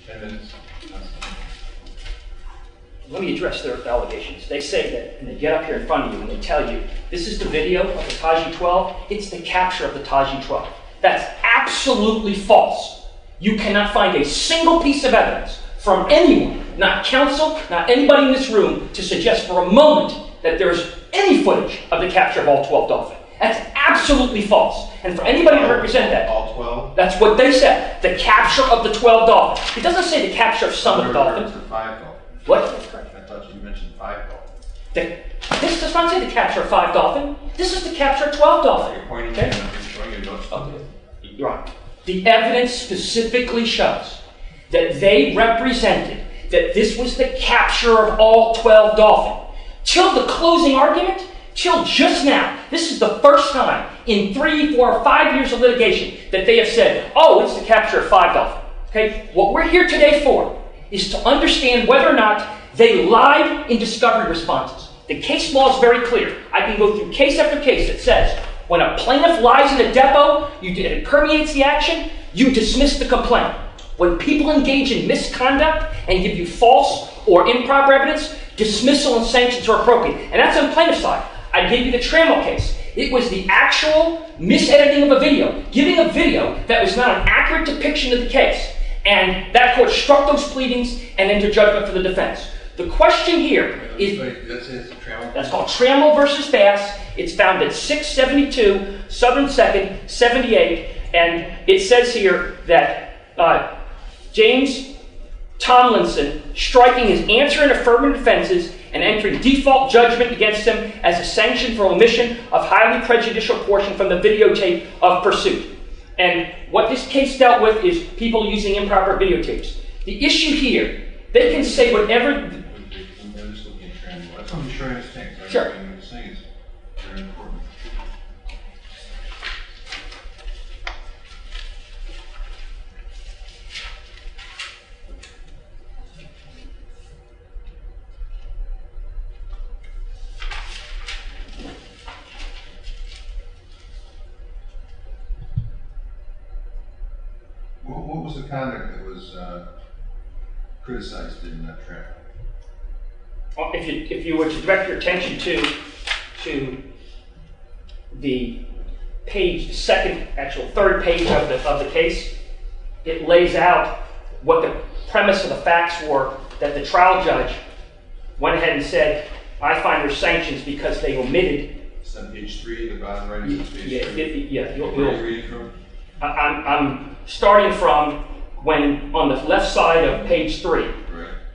Defendants. Let me address their allegations. They say that, and they get up here in front of you and they tell you, this is the video of the Tajii 12. It's the capture of the Tajii 12. That's absolutely false. You cannot find a single piece of evidence from anyone, not counsel, not anybody in this room, to suggest for a moment that there's any footage of the capture of all 12 dolphins. That's absolutely false. And for anybody to represent that, all 12? That's what they said. The capture of the 12 dolphins. It doesn't say the capture of some of the dolphins. The 5 dolphins. What? I thought you mentioned 5 dolphins. This does not say the capture of 5 dolphins. This is the capture of 12 dolphins. You're pointing okay? to and showing you don't. Okay. You're right. The evidence specifically shows that they represented that this was the capture of all 12 dolphins. Till the closing argument, till just now, this is the first time in 3, 4, 5 years of litigation that they have said, oh, it's the capture of 5 dolphins. Okay? What we're here today for is to understand whether or not they lied in discovery responses. The case law is very clear. I can go through case after case that says when a plaintiff lies in a depot, it permeates the action, you dismiss the complaint. When people engage in misconduct and give you false or improper evidence, dismissal and sanctions are appropriate. And that's on the plaintiff's side. I gave you the Trammell case. It was the actual misediting of a video, giving a video that was not an accurate depiction of the case. And that court struck those pleadings and entered judgment for the defense. The question here is, that's called Trammell versus Bass. It's found at 672 Southern 2nd, 78. And it says here that James Tomlinson striking his answer in affirmative defenses and entering default judgment against him as a sanction for omission of highly prejudicial portion from the videotape of pursuit. And what this case dealt with is people using improper videotapes. The issue here, they can say whatever... I'm sure I understand. Sure. Everything you're saying is very important. What was the conduct that was criticized in that trial? Well, if you were to direct your attention to the page, the third page of the case, it lays out what the premise of the facts were, that the trial judge went ahead and said, I find there's sanctions because they omitted. It's on page 3, the bottom right is page 3. Yeah, Where are you reading from? I'm starting from when on the left side of page 3. Right.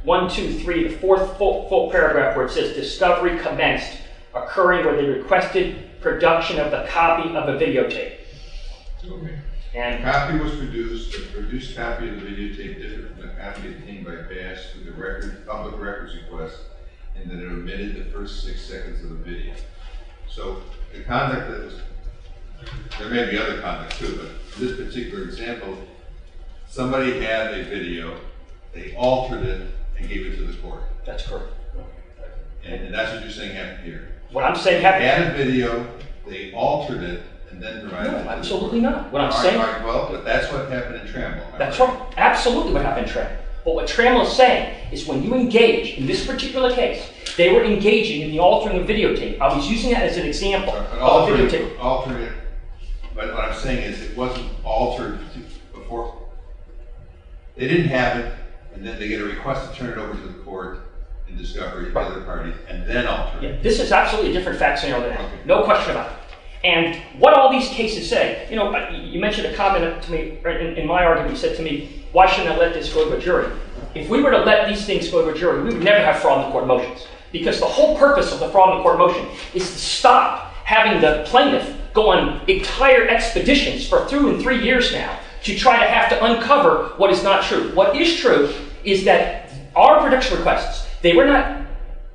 1, 2, 3, the fourth full paragraph where it says discovery commenced, occurring where they requested production of the copy of a videotape. Okay. And a copy was produced. The produced copy of the videotape differed from the copy obtained by Bass through the public records request, and that it omitted the first 6 seconds of the video. So the conduct that was, there may be other conduct too, but in this particular example, somebody had a video, they altered it, and gave it to the court. That's correct. And that's what you're saying happened here. What I'm saying happened. They had a video, they altered it, and then provided it to the court. Absolutely not. What I'm saying. All right, well, but that's what happened in Trammell. That's right. Absolutely what happened in Trammell. But what Trammell is saying is when you engage in this particular case, they were engaging in the altering of videotape. I was using that as an example of videotape. Altering it, but what I'm saying is it wasn't altered before. They didn't have it, and then they get a request to turn it over to the court in discovery by other parties, and then alter it. Yeah, this is absolutely a different fact scenario than that. Okay. No question about it. And what all these cases say, you know, you mentioned a comment to me in my argument. You said to me, why shouldn't I let this go to a jury? If we were to let these things go to a jury, we would never have fraud in the court motions. Because the whole purpose of the fraud in the court motion is to stop having the plaintiff go on entire expeditions for 2 and 3 years now to try to have to uncover what is not true. What is true is that our production requests, they were not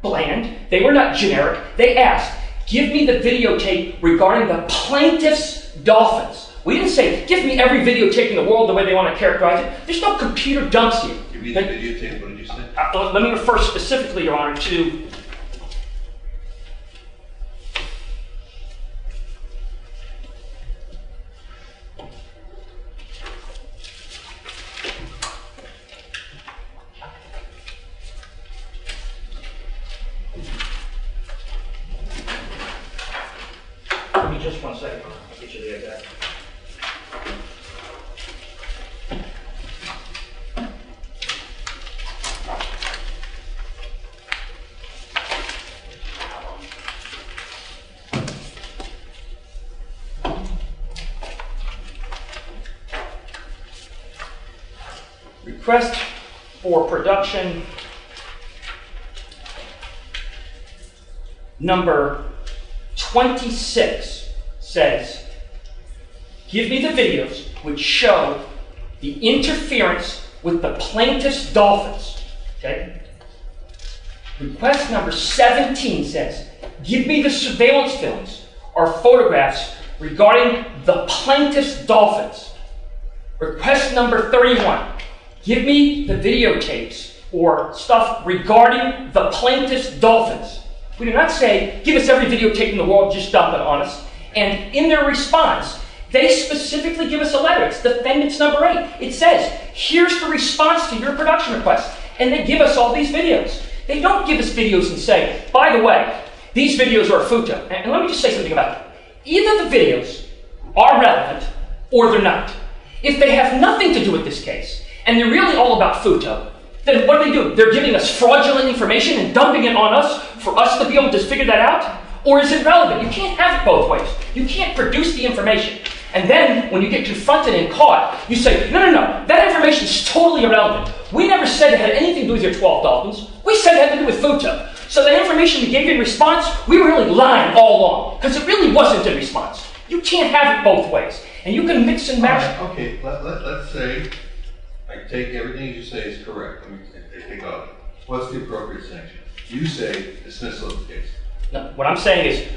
bland, they were not generic. They asked, give me the videotape regarding the plaintiff's dolphins. We didn't say, give me every videotape in the world the way they want to characterize it. There's no computer dumps here. Give me the videotape, what did you say? Let me refer specifically, Your Honor, to second. I'll get you the exact. Request for production number 26 says, give me the videos which show the interference with the plaintiff's dolphins. Okay? Request number 17 says, give me the surveillance films or photographs regarding the plaintiff's dolphins. Request number 31, give me the videotapes or stuff regarding the plaintiff's dolphins. We do not say, give us every videotape in the world, just dump it on us. And in their response, they specifically give us a letter. It's Defendants number 8. It says, here's the response to your production request. And they give us all these videos. They don't give us videos and say, by the way, these videos are a futo. And let me just say something about that. Either the videos are relevant or they're not. If they have nothing to do with this case, and they're really all about futo, then what do? They're giving us fraudulent information and dumping it on us for us to be able to figure that out? Or is it relevant? You can't have it both ways. You can't produce the information, and then when you get confronted and caught, you say, no, that information is totally irrelevant. We never said it had anything to do with your 12 dolphins. We said it had to do with futo. So the information we gave you in response, we were really lying all along, because it really wasn't in response. You can't have it both ways, and you can mix and match. Right, okay, let's say I take everything you say is correct. Let me take off. What's the appropriate sanction? You say dismissal of the case. No, what I'm saying is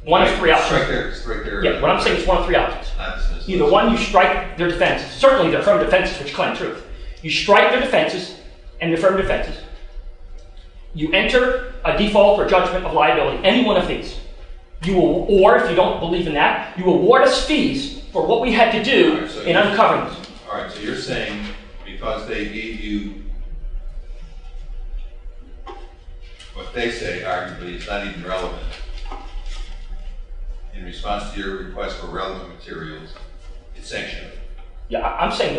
one of three options. Strike there. Yeah, what I'm saying is one of three options. Not dismissal. Either one, you strike their defenses, certainly their affirmative defenses which claim truth. You strike their defenses and their affirmative defenses. You enter a default or judgment of liability, any one of these. You will, or if you don't believe in that, you award us fees for what we had to do in uncovering this. All right, so you're saying because they gave you what they say, arguably, is not even relevant, in response to your request for relevant materials, it's sanctionable. Yeah, I'm saying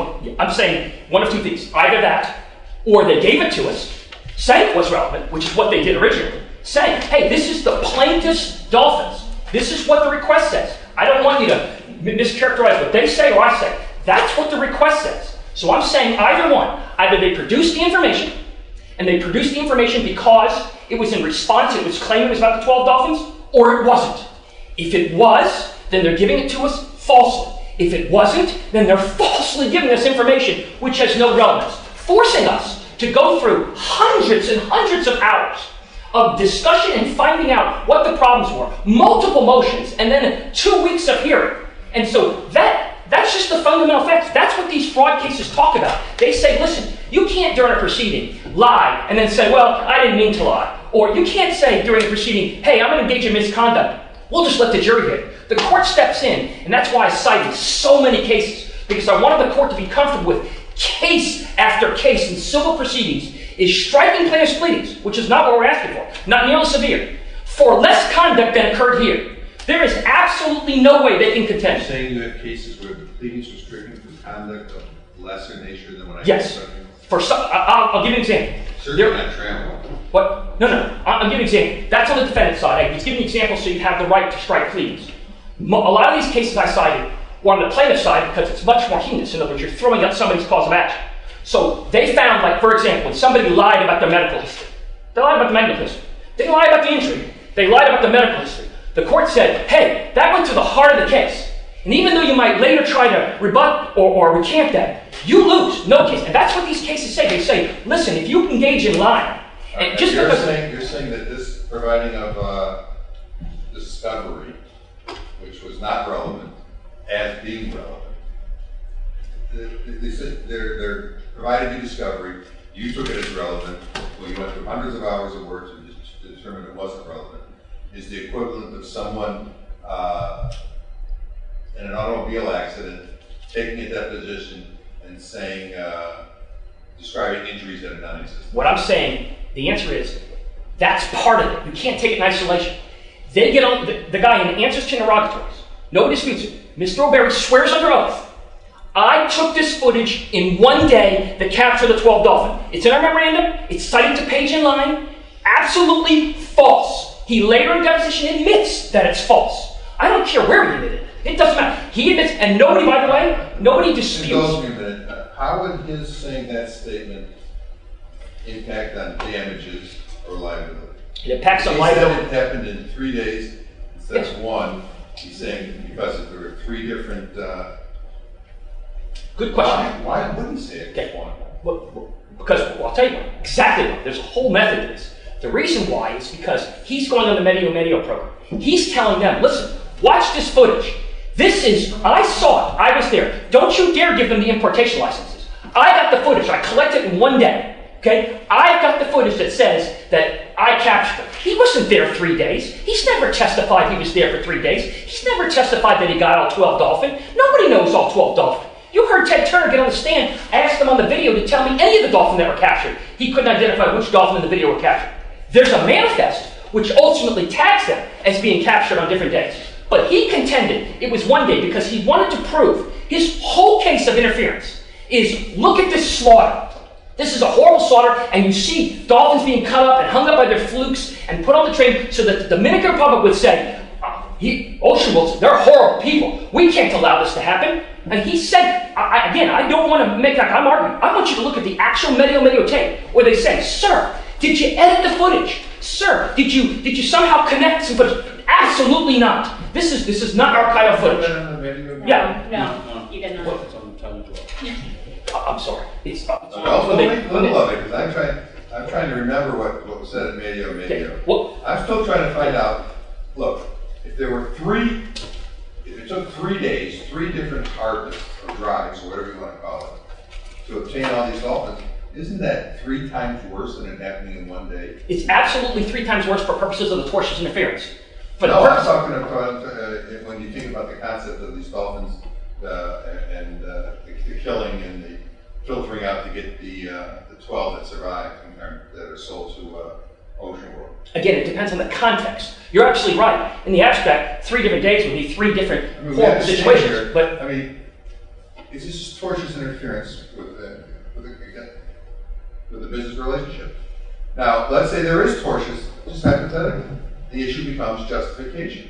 one of two things. Either that, or they gave it to us, saying it was relevant, which is what they did originally, saying, hey, this is the plaintiff's dolphins. This is what the request says. I don't want you to mischaracterize what they say or I say. That's what the request says. So I'm saying either one. Either they produced the information, and they produced the information because it was in response, it was claiming it was about the 12 dolphins, or it wasn't. If it was, then they're giving it to us falsely. If it wasn't, then they're falsely giving us information which has no relevance, forcing us to go through hundreds and hundreds of hours of discussion and finding out what the problems were, multiple motions, and then 2 weeks of hearing. And so that's just the fundamental facts. That's what these fraud cases talk about. They say, listen, you can't during a proceeding lie and then say, well, I didn't mean to lie. Or you can't say during a proceeding, hey, I'm going to engage in misconduct. We'll just let the jury hear it. The court steps in, and that's why I cited so many cases, because I wanted the court to be comfortable with case after case in civil proceedings is striking plaintiff's pleadings, which is not what we're asking for, not nearly severe, for less conduct than occurred here. There is absolutely no way they can contend. You're saying you have cases where the pleadings were stricken for conduct of lesser nature than what I Yes. For some, I'll give you an example. Certainly not travel. What? No. I'll give you an example. That's on the defendant's side. I was giving you examples so you have the right to strike pleadings. A lot of these cases I cited were on the plaintiff's side because it's much more heinous. In other words, you're throwing out somebody's cause of action. So they found, like, for example, when somebody lied about their medical history. They lied about the medical history. They didn't lie about the injury. They lied about the medical history. The court said, hey, that went to the heart of the case. And even though you might later try to rebut or recant that, you lose. No case. And that's what these cases say. They say, listen, if you engage in lying, and just you're saying that this providing of discovery, which was not relevant, as being relevant, they're providing you discovery, you took it as relevant, well, you went through hundreds of hours of work to determine it wasn't relevant, is the equivalent of someone in an automobile accident taking a deposition and saying, describing injuries that are non-existent. What I'm saying, the answer is, that's part of it. You can't take it in isolation. They get on, the guy in answers to interrogatories Nobody disputes it. Mr. O'Berry swears under oath, I took this footage in one day that captured the 12 dolphin. It's in our memorandum. It's cited to page in line. Absolutely false. He later in deposition admits that it's false. I don't care where he admitted it. It doesn't matter. He admits, and nobody, by the way, nobody disputes. Indulge me a minute. How would his saying that statement impact on damages or liability? It impacts on He liability. said it happened in 3 days instead of one. He's saying because there were 3 different. Good question. Why wouldn't he say it? Okay. Because, I'll tell you what, exactly why. There's a whole method to this. The reason why is because he's going on the Medio program. He's telling them, listen, watch this footage. This is, I saw it, I was there. Don't you dare give them the importation licenses. I got the footage, I collected it in one day. Okay? I've got the footage that says that I captured him. He wasn't there 3 days. He's never testified he was there for 3 days. He's never testified that he got all 12 dolphin. Nobody knows all 12 dolphin. You heard Ted Turner get on the stand, ask him on the video to tell me any of the dolphin that were captured. He couldn't identify which dolphin in the video were captured. There's a manifest which ultimately tags them as being captured on different days. But he contended it was one day because he wanted to prove his whole case of interference is, look at this slaughter. This is a horrible slaughter, and you see dolphins being cut up and hung up by their flukes and put on the train so that the Dominican Republic would say, ocean wolves, they're horrible people. We can't allow this to happen. And he said, again, I don't want to make like I'm arguing. I want you to look at the actual Medio tape where they say, sir, did you edit the footage? Sir, did you somehow connect some footage? Absolutely not. This is not archival footage. Yeah. No, you did not. I'm sorry. It's Well, make a little of it, because I'm trying to remember what was said at Medio. Okay. Well, I'm still trying to find out, look, if there were if it took 3 days, 3 different harvests or drives, or whatever you want to call it, to obtain all these dolphins, isn't that 3 times worse than it happening in one day? It's absolutely 3 times worse for purposes of the tortious interference. I'm talking about when you think about the concept of these dolphins and the killing and the filtering out to get the 12 that survive and that are sold to Ocean World. Again, it depends on the context. You're absolutely right. In the abstract, 3 different days would be 3 different horrible situations. Here, but I mean, is this just tortious interference with the business relationship? Now, let's say there is tortious, just hypothetically. The issue becomes justification.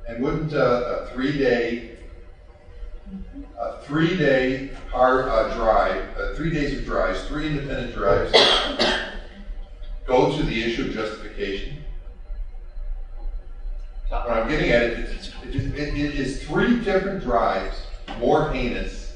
And wouldn't a 3-day drive, 3 days of drives, 3 independent drives, go to the issue of justification? What I'm getting at it is 3 different drives more heinous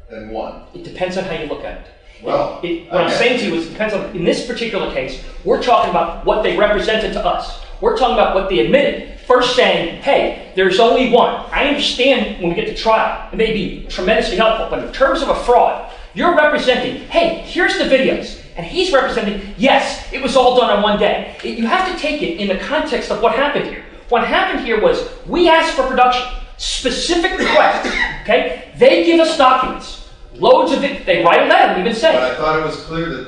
than one. it depends on how you look at it. Well, what I'm saying to you is it depends on, in this particular case, we're talking about what they represented to us. We're talking about what they admitted. First saying, hey, there's only one. I understand when we get to trial. It may be tremendously helpful, but in terms of a fraud, you're representing, hey, here's the videos. And he's representing, yes, it was all done on one day. You have to take it in the context of what happened here. What happened here was we asked for production, specific requests, okay? They give us documents, loads of it. They write a letter and even say. But I thought it was clear that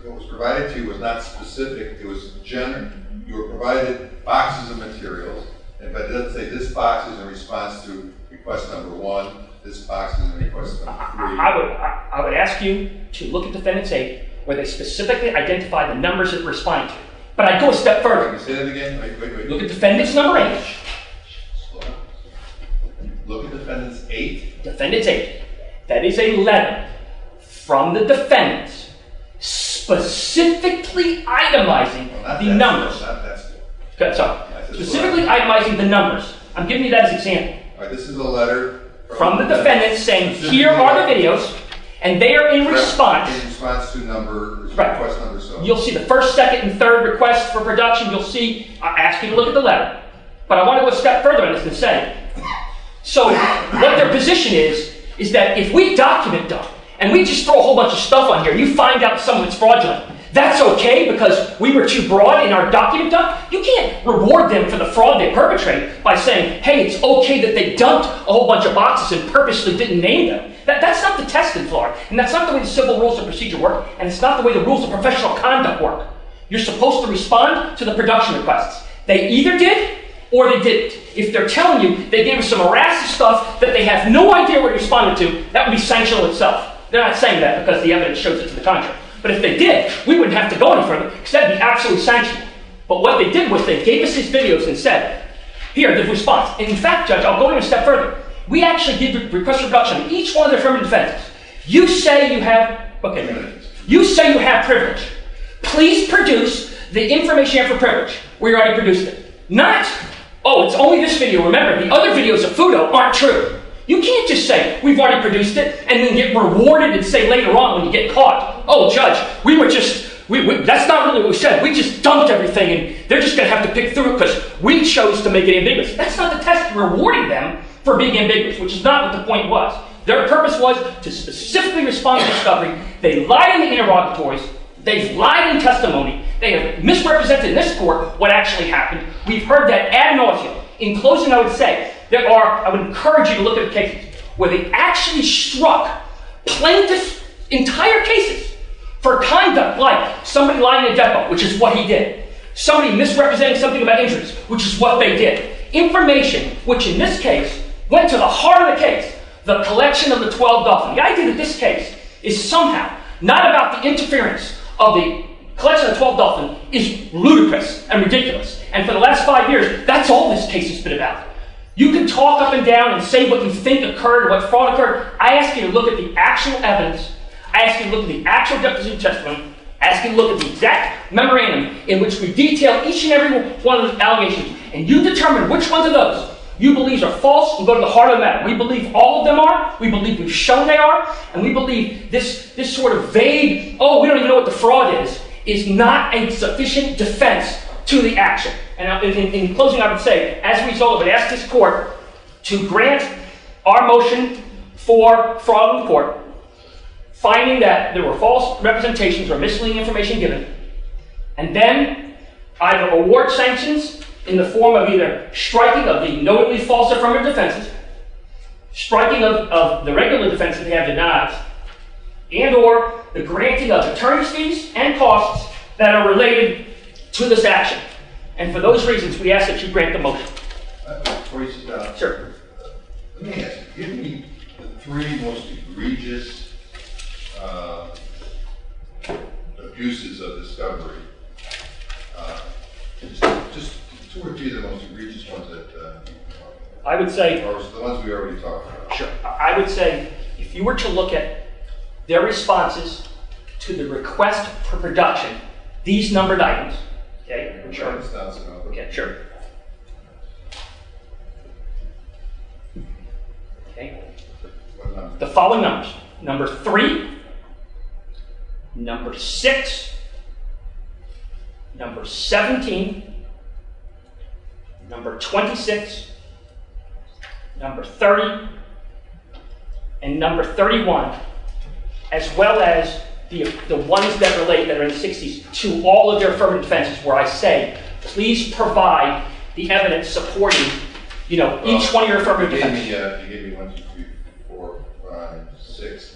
what was provided to you was not specific. It was general. You were provided boxes of materials, but it doesn't say this box is in response to request number 1, this box is in request number 3. I would ask you to look at Defendants 8, where they specifically identify the numbers that respond to. But I'd go a step further. Can you say that again? Wait. Look at Defendants number 8. Slow down. Look at Defendants 8. Defendants 8. That is a letter from the defendants specifically itemizing the numbers. Not that school. Okay, sorry. Specifically itemizing the numbers. I'm giving you that as an example. All right, this is a letter from the defendants saying, here are the videos, and they are in response. In response to Right. request number so. You'll see the first, second, and third requests for production. You'll see, I ask you to look at the letter. But I want to go a step further on this and say, so what their position is that if we document them, and we just throw a whole bunch of stuff on here, and you find out some of it's fraudulent, that's okay because we were too broad in our document dump. You can't reward them for the fraud they perpetrate by saying, hey, it's okay that they dumped a whole bunch of boxes and purposely didn't name them. That's not the test in Florida, and that's not the way the civil rules of procedure work, and it's not the way the rules of professional conduct work. You're supposed to respond to the production requests. They either did, or they didn't. If they're telling you they gave us some harassing stuff that they have no idea what responded to, that would be sanctionable itself. They're not saying that because the evidence shows it to the contrary. But if they did, we wouldn't have to go any further, because that would be absolutely sanctionable. But what they did was they gave us these videos and said, here, the response. And in fact, Judge, I'll go even a step further. We actually did request for reduction on each one of the affirmative defenses. You say you have, you say you have privilege. Please produce the information you have for privilege. We already produced it. Not, oh, it's only this video. Remember, the other videos of Fudo aren't true. You can't just say, we've already produced it, and then get rewarded and say later on when you get caught, oh, Judge, we were just, that's not really what we said. We just dumped everything, and they're just going to have to pick through it because we chose to make it ambiguous. That's not the test rewarding them for being ambiguous, which is not what the point was. Their purpose was to specifically respond to discovery. They lied in the interrogatories. They've lied in testimony. They have misrepresented in this court what actually happened. We've heard that ad nauseum. In closing, I would say, I would encourage you to look at the cases where they actually struck plaintiffs' entire cases for conduct like somebody lying in a depot, which is what he did. Somebody misrepresenting something about injuries, which is what they did. Information, which in this case went to the heart of the case, the collection of the 12 dolphins. The idea that this case is somehow not about the interference of the collection of 12 dolphins is ludicrous and ridiculous. And for the last 5 years, that's all this case has been about. You can talk up and down and say what you think occurred, what fraud occurred. I ask you to look at the actual evidence. I ask you to look at the actual deposition testimony. I ask you to look at the exact memorandum in which we detail each and every one of the allegations. And you determine which ones of those you believe are false and go to the heart of the matter. We believe all of them are. We believe we've shown they are. And we believe this sort of vague, oh, we don't even know what the fraud is not a sufficient defense to the action. And in closing, I would say, as a result of it, ask this court to grant our motion for fraud in court, finding that there were false representations or misleading information given, and then either award sanctions in the form of either striking of the notably false affirmative defenses, striking of the regular defenses they have denied, and or the granting of attorney's fees and costs that are related to this action. And for those reasons, we ask that you grant the motion. Before you sit down, sure. Let me ask you, give me the three most egregious abuses of discovery. Just two or three of the most egregious ones that I would say, or the ones we already talked about. Sure. I would say, if you were to look at their responses to the request for production, these numbered items, okay, sure. Okay, sure. Okay. The following numbers: number 3, number 6, number 17, number 26, number 30, and number 31, as well as the ones that relate that are in the 60s to all of their affirmative defenses, where I say, please provide the evidence supporting, each one of your affirmative defenses. You gave me 1, 2, 3, 4, 5, 6.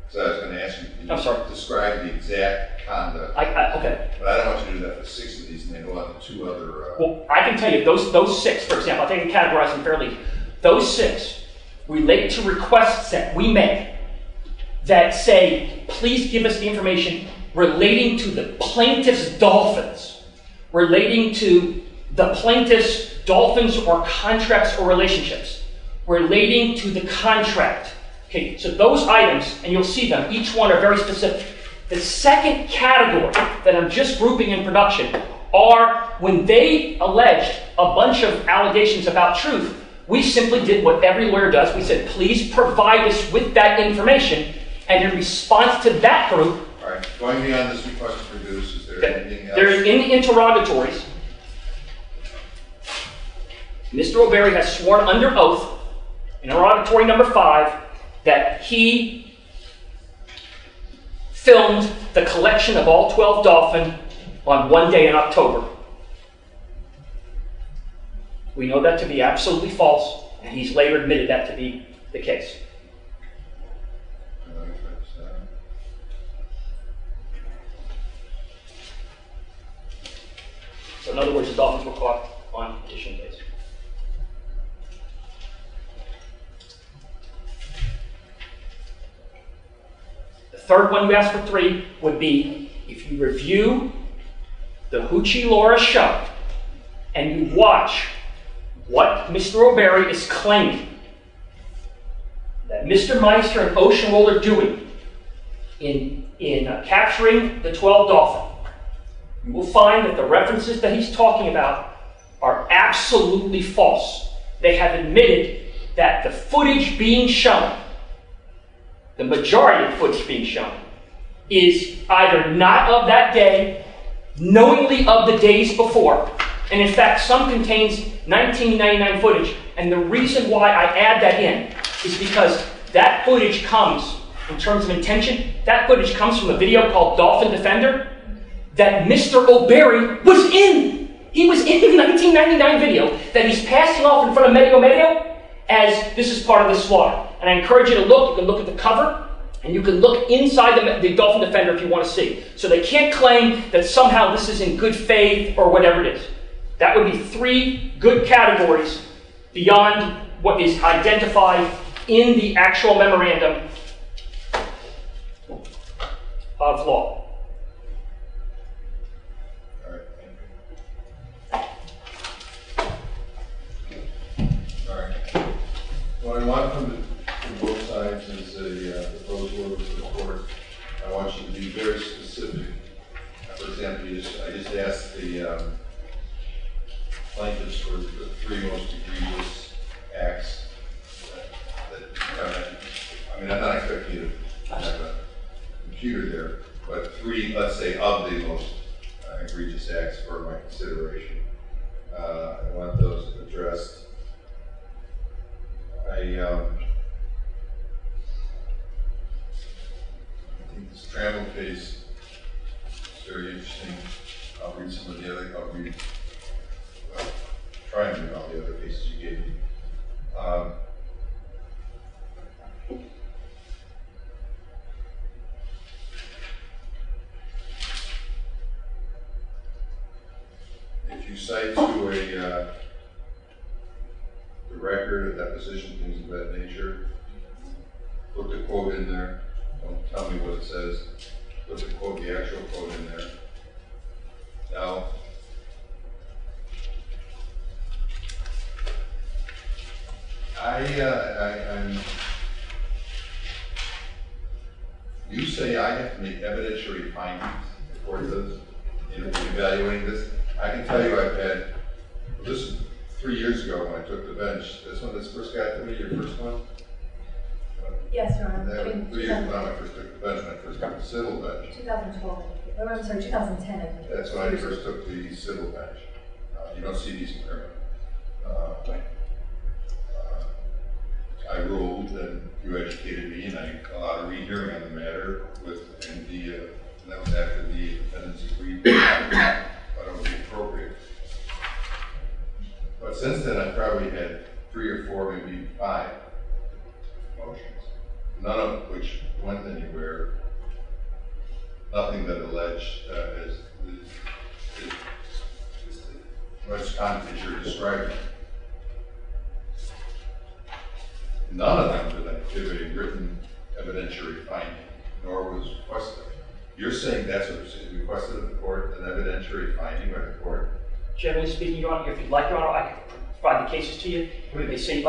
So I was going to ask you. I'm sorry. Describe the exact conduct. Okay. But I don't want you to do that for 6 of these, and then go on to 2 other. Well, I can tell you those 6, for example, I think I can categorize them fairly. Those 6 relate to requests that we make that say, please give us the information relating to the plaintiff's dolphins, relating to the plaintiff's dolphins or contracts or relationships, relating to the contract. Okay, so those items, and you'll see them, each one are very specific. The second category that I'm just grouping in production are when they alleged a bunch of allegations about truth, we simply did what every lawyer does. We said, please provide us with that information. And in response to that group... All right, going beyond this request to produce, is there anything else? There in the interrogatories, Mr. O'Berry has sworn under oath, in interrogatory number 5, that he filmed the collection of all 12 dolphin on one day in October. We know that to be absolutely false, and he's later admitted that to be the case. So In other words, the dolphins were caught on petition days. The third one you asked for 3 would be if you review the Hoochie Laura show and you watch what Mr. O'Berry is claiming that Mr. Meister and Ocean Roll are doing in capturing the 12 dolphin, you will find that the references that he's talking about are absolutely false. They have admitted that the footage being shown, the majority of the footage being shown, is either not of that day, knowingly of the days before, and in fact some contains 1999 footage. And the reason why I add that in is because that footage comes, in terms of intention, that footage comes from a video called Dolphin Defender that Mr. O'Berry was in. He was in the 1999 video that he's passing off in front of Medio Medio as this is part of the slaughter. And I encourage you to look. You can look at the cover, and you can look inside the Dolphin Defender if you want to see. So they can't claim that somehow this is in good faith or whatever it is. That would be 3 good categories beyond what is identified in the actual memorandum of law. All right. What I want from both sides is a proposed order for the court. I want you to be very specific. For example, I just asked the plaintiffs for the 3 most egregious acts. I mean, I'm not expecting you to have a computer there, but 3, let's say, of the most egregious acts for my consideration. I want those addressed. I think this travel case is very interesting. I'll read some of the other, try and read all the other cases you gave me. If you cite to the record, a deposition, things of that nature, put the quote in there. Don't tell me what it says. Put the quote, the actual quote in there. Now, you say I have to make evidentiary findings according to this, in evaluating this. I can tell you I've had, this was 3 years ago when I took the bench. This one, this first guy to me, your first one? Yes, Your Honor. That was 3 years ago when I first took the bench, when I first took the civil bench. 2012. Oh, I'm sorry, 2010, I think. That's when I first took the civil bench. You don't see these in criminal. I ruled, and you educated me, and I allowed a rehearing on the matter and that was after the defendants agreed that it would be appropriate. But since then, I've probably had 3 or 4, maybe 5 motions, none of which went anywhere. Nothing that alleged is much content you're describing. None of them did I give a written evidentiary finding, nor was requested. You're saying that's what was requested of the court, an evidentiary finding by the court? Generally speaking, Your Honor, if you'd like, Your Honor, I can provide the cases to you. They say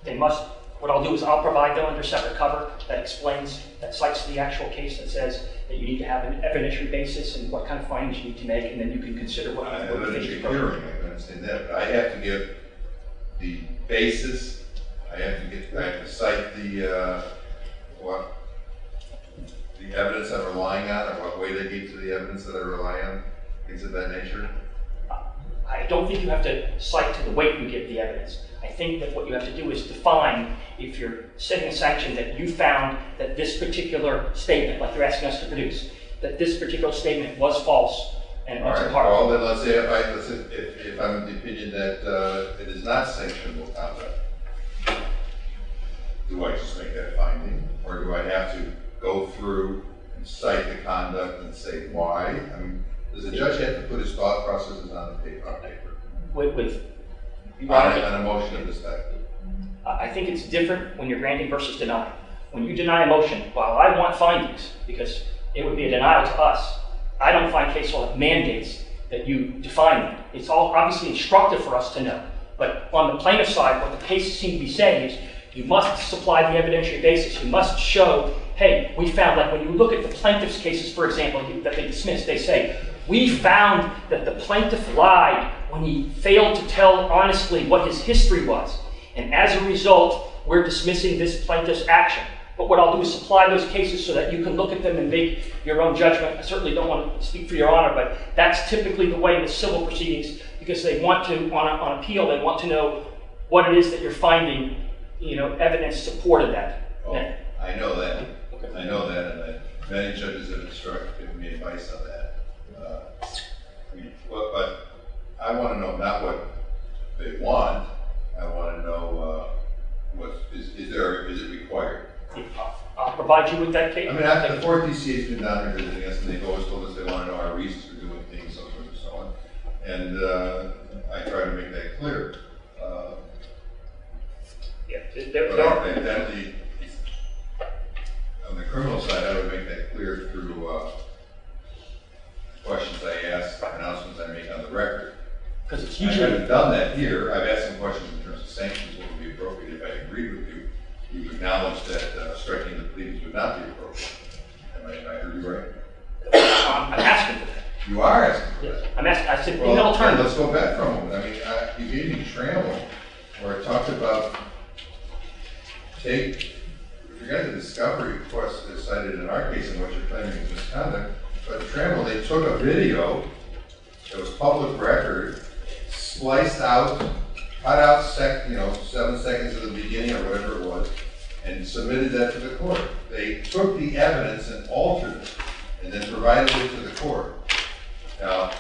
they must. What I'll do is I'll provide them under separate cover that explains, that cites the actual case that says that you need to have an evidentiary basis and what kind of findings you need to make, and then you can consider what evidentiary hearing. I understand that, but I have to give the basis. I have to cite the evidence I'm relying on, or what way they get to the evidence that I rely on, things of that nature. I don't think you have to cite to the weight you give the evidence. I think that what you have to do is define, if you're setting a sanction, that you found that this particular statement, like you're asking us to produce, that this particular statement was false and all right. part. Well, then let's say if I'm of the opinion that it is not sanctionable conduct, do I just make that finding, or do I have to go through and cite the conduct and say why? I mean, Does the judge have to put his thought processes on the paper? On a motion of this type? I think it's different when you're granting versus denying. When you deny a motion, while I want findings, because it would be a denial to us, I don't find case law that mandates that you define them. It's all obviously instructive for us to know. But on the plaintiff side, what the cases seem to be saying is you must supply the evidentiary basis. You must show, hey, we found, like when you look at the plaintiff's cases, for example, that they dismiss, they say, we found that the plaintiff lied when he failed to tell honestly what his history was. And as a result, we're dismissing this plaintiff's action. But what I'll do is supply those cases so that you can look at them and make your own judgment. I certainly don't want to speak for your honor, but that's typically the way in the civil proceedings, because they want to, on appeal, they want to know what it is that you're finding, evidence supported that. Oh, I know that. Okay. I know that, and many judges have given me advice on that. But I want to know not what they want. I want to know is it required? I'll provide you with that case. I mean, the fourth DCA has been down here visiting us, and they've always told us they want to know our reasons for doing things, so forth and so on. And I try to make that clear. Evidently, on the criminal side, I would make that clear through questions I ask, announcements I make on the record. Because it's usually. I haven't done that here. I've asked some questions in terms of sanctions, what would be appropriate. If I agreed with you, you acknowledge that striking the pleadings would not be appropriate. Am I heard you right? I'm asking for that. You are asking for yes. that? I'm asking. I said, well, let's go back for a moment. I mean, you gave me Trammell, where it talked about forget the discovery request that's cited in our case and what you're claiming is misconduct, but Trammell, they took a video that was public record, spliced out, cut out 7 seconds of the beginning or whatever it was, and submitted that to the court. They took the evidence and altered it, and then provided it to the court. Now,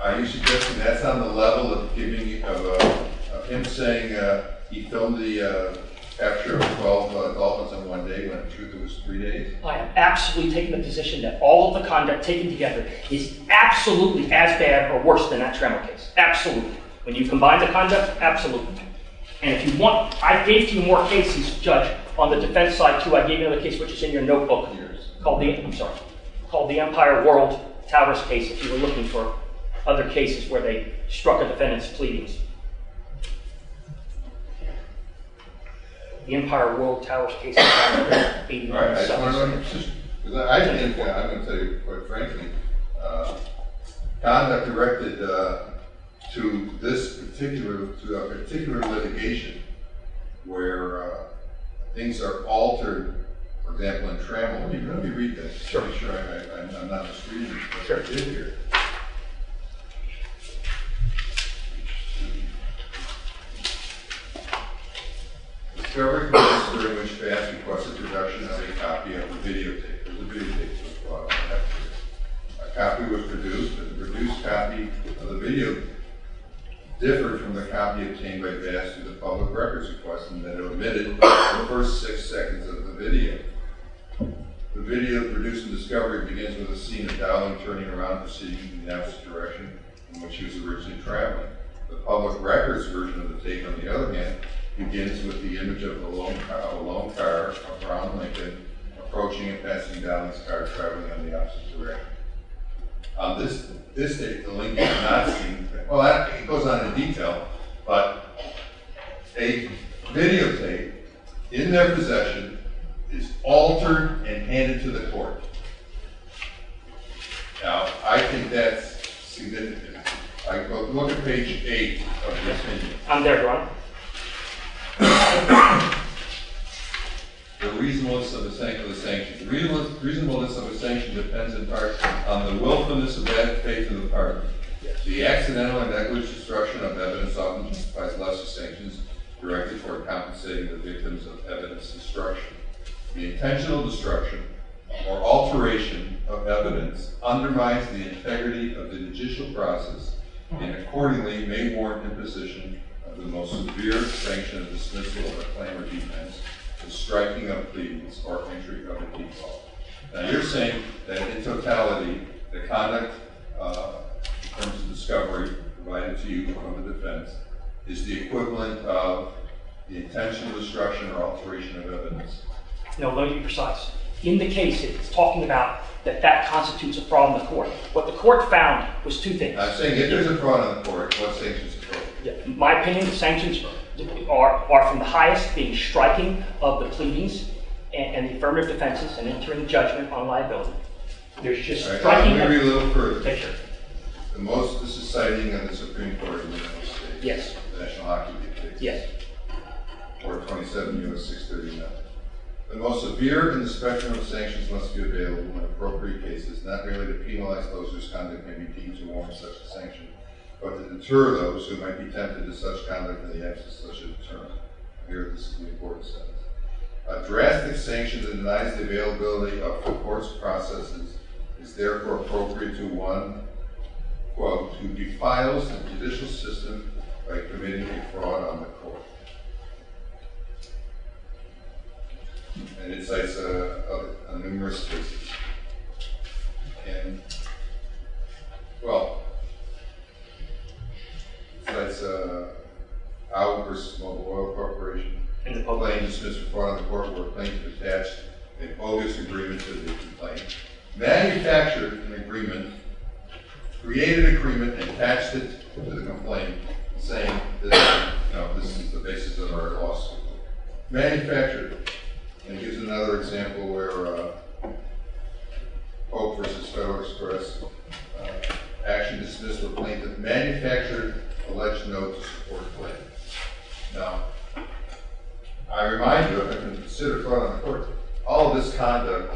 are you suggesting that's on the level of him saying he filmed the capture of 12 dolphins in one day when in truth it was 3 days? I am absolutely taking the position that all of the conduct taken together is absolutely as bad or worse than that Trammell case. Absolutely. When you combine the conduct, absolutely. And if you want, I gave to you more cases, Judge, on the defense side too. I gave you another case which is in your notebook called the Empire World Towers case, if you were looking for other cases where they struck a defendant's pleadings. The Empire World Towers case is 81. All right, I just want to know your position. Because I think, I'm going to tell you quite frankly, conduct directed to a particular litigation where things are altered, for example, in Trammell. You let me read that. Sure. Make sure I'm not misreading what sure. I did here. Discovery commenced during which Bass requested production of a copy of the videotape. There's a videotape that was brought up after. A copy was produced, but the produced copy of the video differed from the copy obtained by Bass through the public records request, and that it omitted the first 6 seconds of the video. The video produced in Discovery begins with a scene of Dowling turning around, proceeding in the opposite direction in which he was originally traveling. The public records version of the tape, on the other hand, begins with the image of a lone car, a brown Lincoln, approaching and passing Dowling's car, traveling on the opposite direction. On this tape, the Lincoln is not seen. Well, it goes on in detail, but a videotape in their possession is altered and handed to the court. Now, I think that's significant. I go look at page 8 of the opinion. I'm there, Ron. The reasonableness of the sanction. The reasonableness of a sanction depends in part on the willfulness of bad faith of the party. The accidental and negligent destruction of evidence often justifies lesser sanctions directed toward compensating the victims of evidence destruction. The intentional destruction or alteration of evidence undermines the integrity of the judicial process and accordingly may warrant imposition of the most severe sanction of dismissal of a claim or defense, the striking of pleadings or entry of a default. Now you're saying that in totality, the conduct is the equivalent of the intentional destruction or alteration of evidence. No, let me be precise. In the case, it's talking about that constitutes a fraud in the court. What the court found was two things. I'm saying if there's a fraud in the court, what sanctions are appropriate? Yeah, in my opinion, the sanctions are from the highest, being striking of the pleadings and the affirmative defenses and entering judgment on liability. There's just striking. Let me read a little further. Okay, sure. The most, this is citing the Supreme Court in the United States. Yes. The National Hockey League case. Yes. Or 27 U.S. 639. The most severe in the spectrum of sanctions must be available in appropriate cases, not merely to penalize those whose conduct may be deemed to warrant such a sanction, but to deter those who might be tempted to such conduct in the absence of such a deterrent. Here, this is the important sentence. A drastic sanction that denies the availability of the court's processes is therefore appropriate to one, quote, who defiles the judicial system by committing a fraud on the court. And it cites numerous cases. And, well, it cites Owl versus Mobile Oil Corporation. And the claim dismissed for fraud on the court where a plaintiff attached a bogus agreement to the complaint, manufactured an agreement, created an agreement, and attached it to the complaint, saying that this is the basis of our lawsuit. Manufactured it. And it gives another example where Pope versus Federal Express, action dismissed where plaintiff manufactured alleged note to support claim. Now, I remind you, if I can consider fraud on the court, all of this conduct,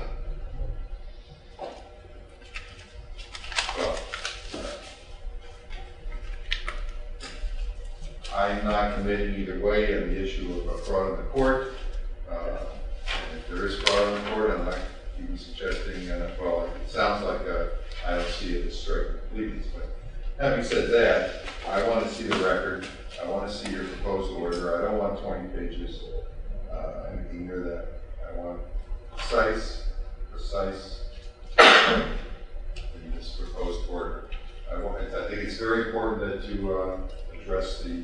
well, I'm not committing either way on the issue of fraud on the court. If there is fraud on the court, I'm not even suggesting, well, it sounds like I don't see it as striking pleadings, but having said that, I want to see the record. I want to see your proposed order. I don't want 20 pages, anything near that. I want precise in this proposed order. I think it's very important that you address the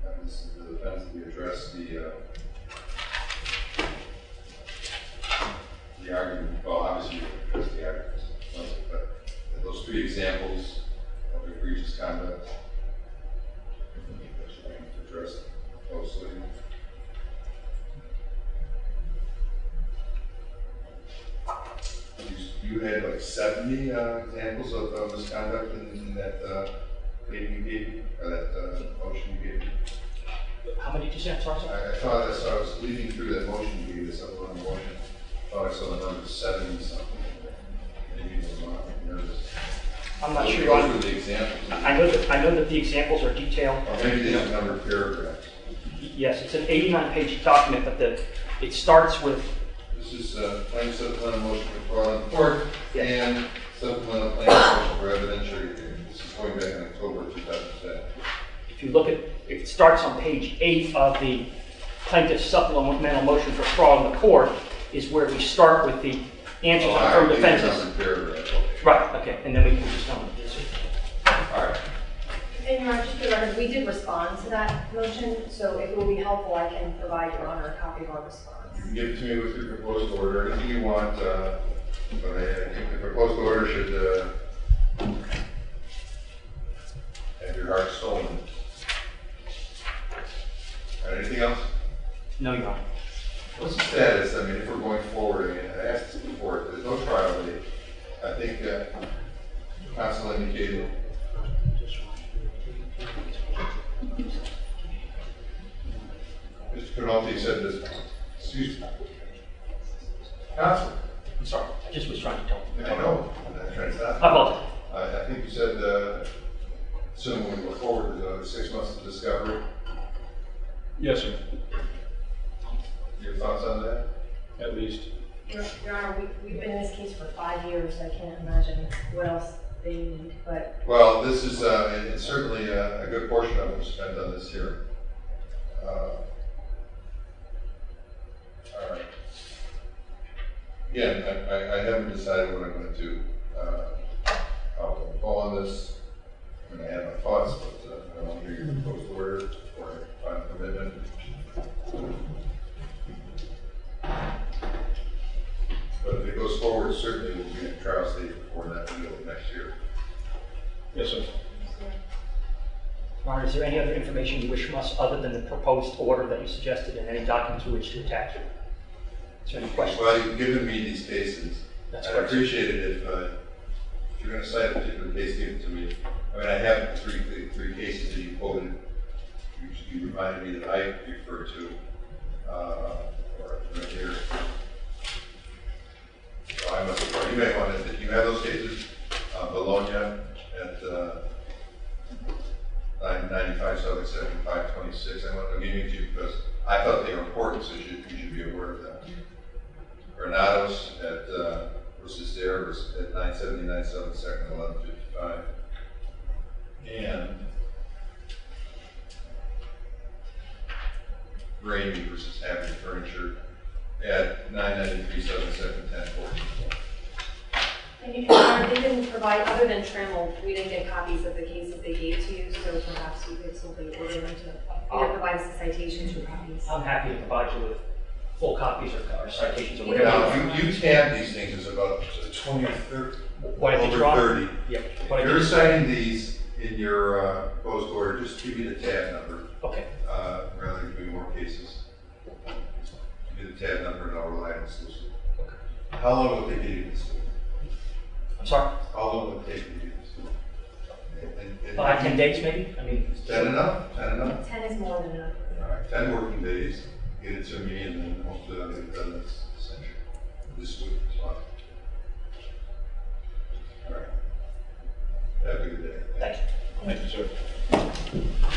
defense, that you address the argument. Well, obviously you address the arguments, but those three examples of egregious conduct, I think that should be addressed closely. You had like 70 examples of misconduct in that pleading you gave me, or that motion you gave me. How many did you say? I'm sorry, sir? I thought as I was leading through that motion you gave me, this supplemental motion, I thought I saw the number 70 something. Maybe it was not nervous. I'm not sure. Those were the examples. I know that the examples are detailed. Or maybe they have numbered paragraphs. Yes, it's an 89-page document, but it starts with. This is claim supplemental motion for fraud on the court and supplemental claim motion for evidentiary hearing. This is going back in October 2010. If you look at, it starts on page 8 of the plaintiff's supplemental motion for fraud on the court, is where we start with the answers from defenses. Right. Okay, and then we can just tell them this. All right. And Your Honor, just for the record, we did respond to that motion, so if it will be helpful, I can provide Your Honor a copy of our response. You can give it to me with your proposed order, anything you want, but I think the proposed order should have your heart stolen. All right, anything else? No, Your Honor. What's the status? I mean, if we're going forward, I mean, I asked this before, there's no trial date. I think counsel indicated. Mr. Penalty said this. Excuse me. Counsel. I'm sorry. I just was trying to tell you. I know. I'm trying to stop. I apologize. I think you said, soon when we go forward, 6 months of discovery. Yes, sir. Your thoughts on that? At least. Your Honor, we've been in this case for 5 years. I can't imagine what else they need, but. Well, this is it's certainly a good portion of it spent on this here. All right. Again, I haven't decided what I'm going to do. How I'm going to fall on this. I mean, I have my thoughts, but I don't want to hear your proposed order or final commitment. But if it goes forward, certainly we'll be in trial stage before that middle of next year. Yes, sir. Your Honor, is there any other information you wish from us other than the proposed order that you suggested and any documents you wish to attach? Is there any questions? Well, you've given me these cases. That's I'd correct. appreciate it if you're going to cite a particular case, give it to me. I mean, I have three cases that you quoted. You reminded me that I referred to, or right here. So I must have, you may want to, you have those cases, Bologna at 995 Southern 7526. I'm giving it to you because I thought they were important, so you should be aware of that. Granados at versus there versus at 979 Southern 2nd 1155. And Gravy versus Happy Furniture at 993 Southern 2nd 1014. And you can, they didn't provide, other than Trammell, we didn't get copies of the cases they gave to you, so perhaps you could simply order them to either provide us the citations or copies. I'm happy to provide you with full copies or citations or whatever. Now, you tab these things as about 20 or 30, What I did, Your over Honor? 30. Yep. If What I you're did- citing these in your proposed order, just give me the tab number Okay. rather than doing more cases. Give me the tab number and I'll rely on this list. Okay. How long will it take you to do this? I'm sorry? How long will it take you to do this? 5, 10 days maybe? I mean, 10 enough? 10 enough? 10 is more than enough. All right, 10 working days. Get it to me and then hopefully I'll get it done this week. So, all right. Have a good day. thank you. Thank you, sir.